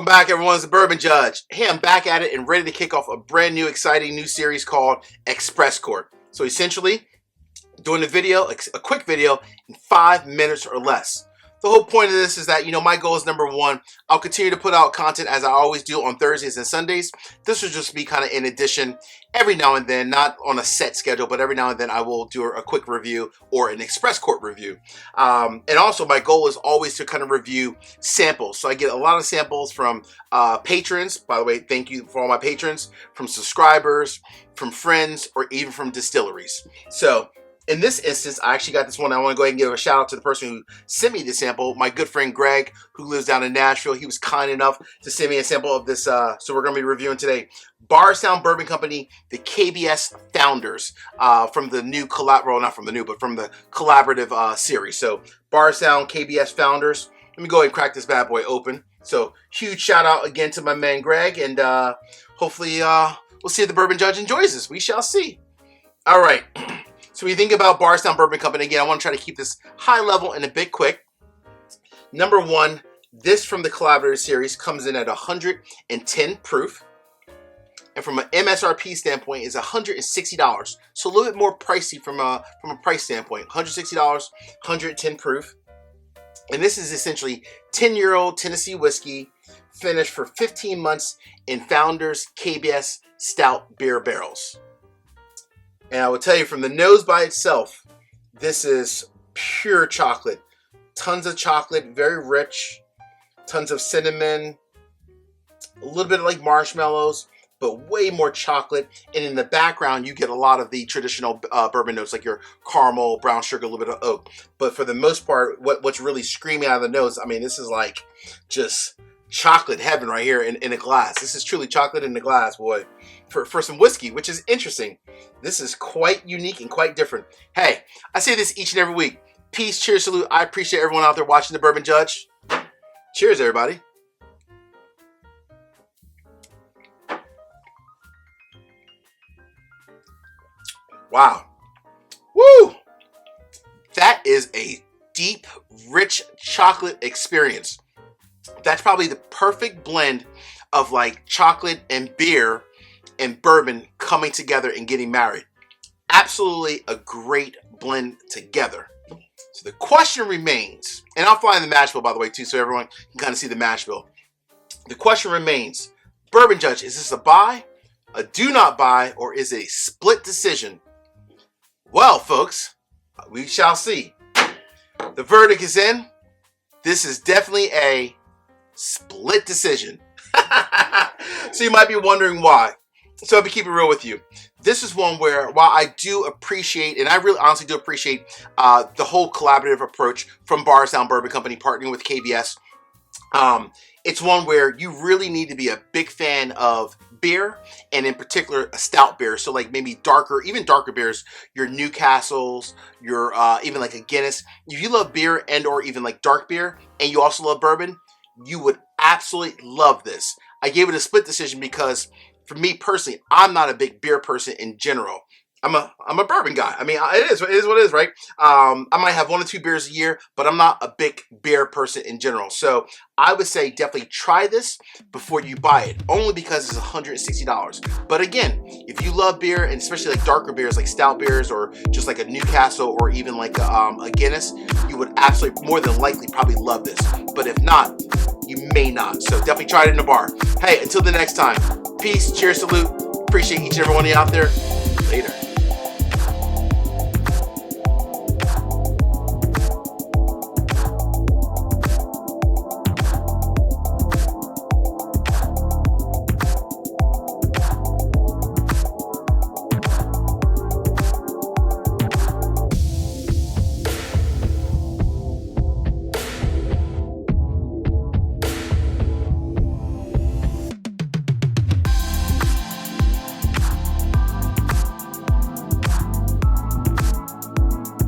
Welcome back, everyone. It's the Bourbon Judge. Hey, I'm back at it and ready to kick off a brand new, exciting new series called Express Court. So essentially, doing a quick video in 5 minutes or less. The whole point of this is that, my goal is number one, I'll continue to put out content as I always do on Thursdays and Sundays. This will just be kind of in addition every now and then, not on a set schedule, but every now and then I will do a quick review or an express court review. And also my goal is always to kind of review samples. So I get a lot of samples from patrons. By the way, thank you for all my patrons, from subscribers, from friends, or even from distilleries. So in this instance, I actually got this one. I want to go ahead and give a shout out to the person who sent me the sample, my good friend Greg, who lives down in Nashville. He was kind enough to send me a sample of this, so we're going to be reviewing today. Bardstown Bourbon Company, the KBS Founders, from the new not from the new, but from the collaborative series. So Bardstown KBS Founders. Let me go ahead and crack this bad boy open. So huge shout out again to my man Greg, and hopefully we'll see if the Bourbon Judge enjoys this. We shall see. All right. So when you think about Bardstown Bourbon Company, again, I want to try to keep this high level and a bit quick. Number one, this from the collaborative series comes in at 110 proof. And from an MSRP standpoint is $160. So a little bit more pricey from a price standpoint. $160, 110 proof. And this is essentially 10-year-old Tennessee whiskey finished for 15 months in Founders KBS Stout beer barrels. And I will tell you, from the nose by itself, this is pure chocolate. Tons of chocolate, very rich. Tons of cinnamon. A little bit like marshmallows, but way more chocolate. And in the background, you get a lot of the traditional bourbon notes, like your caramel, brown sugar, a little bit of oak. But for the most part, what's really screaming out of the nose, I mean, this is like just chocolate heaven right here in a glass. This is truly chocolate in a glass, boy, for some whiskey, which is interesting. This is quite unique and quite different. Hey, I say this each and every week. Peace, cheers, salute. I appreciate everyone out there watching the Bourbon Judge. Cheers, everybody. Wow. Woo! That is a deep, rich chocolate experience. That's probably the perfect blend of like chocolate and beer and bourbon coming together and getting married. Absolutely a great blend together. So the question remains, and I'll fly in the mash bill, by the way, too, so everyone can kind of see the mash bill. The question remains, Bourbon Judge, is this a buy, a do not buy, or is it a split decision? Well, folks, we shall see. The verdict is in. This is definitely a split decision. So you might be wondering why. So I'll be keeping it real with you. This is one where, while I do appreciate, and I really honestly do appreciate the whole collaborative approach from Bardstown Bourbon Company partnering with KBS, it's one where you really need to be a big fan of beer, and in particular a stout beer. So like maybe even darker beers, your Newcastles, your even like a Guinness. If you love beer and or even like dark beer, and you also love bourbon, you would absolutely love this. I gave it a split decision because for me personally, I'm not a big beer person in general. I'm a bourbon guy. I mean, it is what it is, right? I might have 1 or 2 beers a year, but I'm not a big beer person in general. So I would say definitely try this before you buy it, only because it's $160. But again, if you love beer, and especially like darker beers, like stout beers, or just like a Newcastle, or even like a Guinness, you would absolutely, more than likely, probably love this. But if not, you may not. So definitely try it in a bar. Hey, until the next time, peace, cheers, salute. Appreciate each and every one of you out there. Later.